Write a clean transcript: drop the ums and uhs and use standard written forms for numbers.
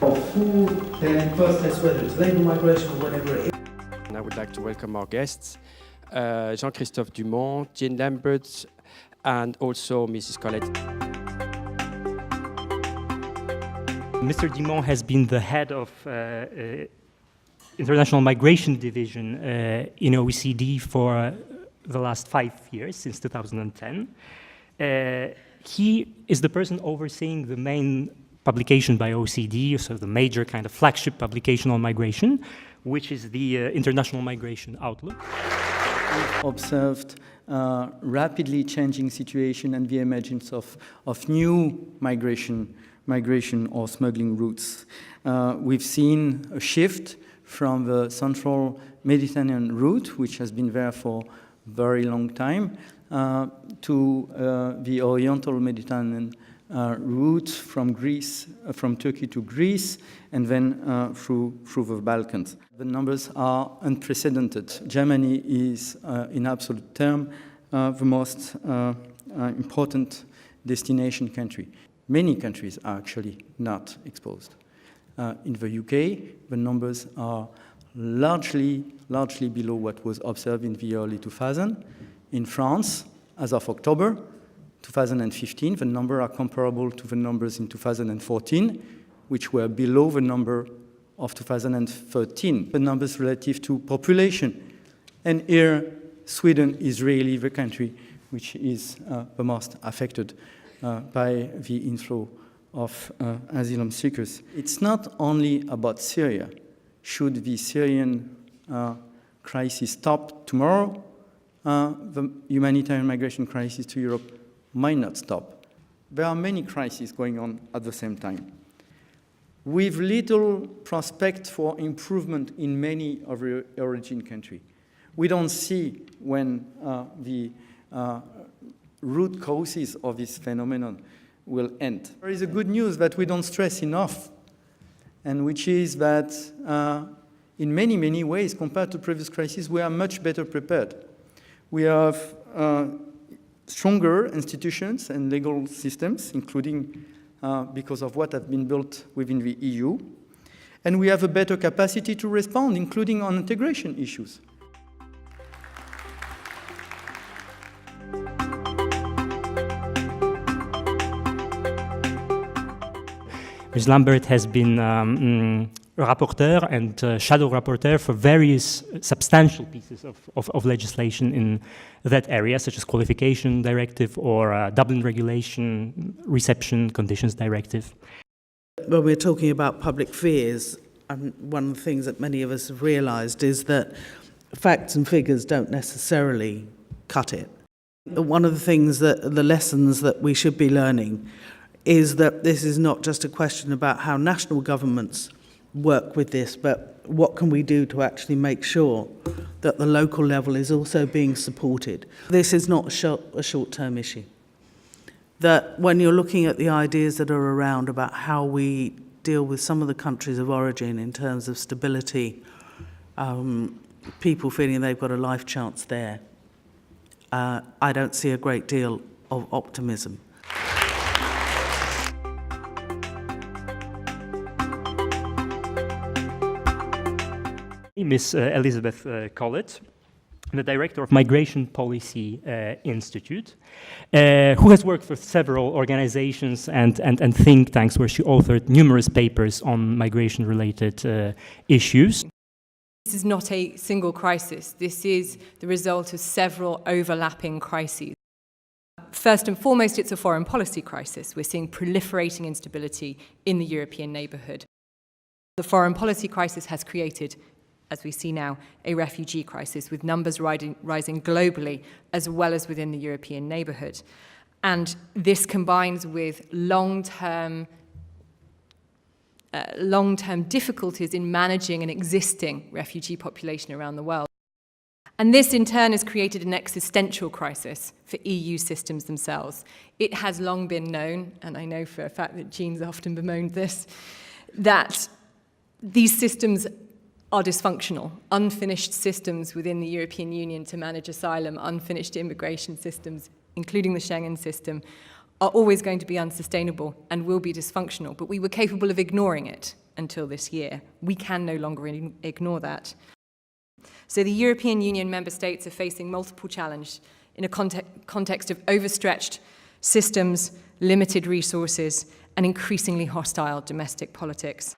Of who then first has whether it's labor migration or whatever it is. And I would like to welcome our guests, Jean-Christophe Dumont, Jean Lambert, and also Mrs. Colette. Mr. Dumont has been the head of International Migration Division in OECD for the last 5 years, since 2010. He is the person overseeing the main publication by OECD, so the major kind of flagship publication on migration, which is the International Migration Outlook. We've observed rapidly changing situation and the emergence of new migration or smuggling routes. We've seen a shift from the central Mediterranean route, which has been there for a very long time, to the Oriental Mediterranean route from Greece, from Turkey to Greece, and then through the Balkans. The numbers are unprecedented. Germany is, in absolute term, the most important destination country. Many countries are actually not exposed. In the UK, the numbers are largely below what was observed in the early 2000s. In France, as of October 2015, the numbers are comparable to the numbers in 2014, which were below the number of 2013, the numbers relative to population. And here, Sweden is really the country which is the most affected by the inflow of asylum seekers. It's not only about Syria. Should the Syrian crisis stop tomorrow, the humanitarian migration crisis to Europe might not stop. There are many crises going on at the same time, with little prospect for improvement in many of the origin countries. We don't see when the root causes of this phenomenon will end. There is a good news that we don't stress enough, and which is that in many, many ways, compared to previous crises, we are much better prepared. We have stronger institutions and legal systems, including because of what have been built within the EU. And we have a better capacity to respond, including on integration issues. Ms. Lambert has been rapporteur and shadow rapporteur for various substantial pieces of legislation in that area, such as Qualification Directive or Dublin Regulation, Reception Conditions Directive. When we're talking about public fears, one of the things that many of us have realised is that facts and figures don't necessarily cut it. One of the things the lessons that we should be learning is that this is not just a question about how national governments work with this, but what can we do to actually make sure that the local level is also being supported. This is not a short-term issue. That when you're looking at the ideas that are around about how we deal with some of the countries of origin in terms of stability, people feeling they've got a life chance there, I don't see a great deal of optimism. Ms. Elizabeth Collett, the director of Migration Policy Institute, who has worked for several organizations and think tanks where she authored numerous papers on migration-related issues. This is not a single crisis. This is the result of several overlapping crises. First and foremost, it's a foreign policy crisis. We're seeing proliferating instability in the European neighbourhood. The foreign policy crisis has created, as we see now, a refugee crisis with numbers rising globally as well as within the European neighbourhood. And this combines with long-term difficulties in managing an existing refugee population around the world. And this in turn has created an existential crisis for EU systems themselves. It has long been known, and I know for a fact that Jean's often bemoaned this, that these systems are dysfunctional. Unfinished systems within the European Union to manage asylum, unfinished immigration systems, including the Schengen system, are always going to be unsustainable and will be dysfunctional, but we were capable of ignoring it until this year. We can no longer ignore that. So the European Union member states are facing multiple challenges in a context of overstretched systems, limited resources, and increasingly hostile domestic politics.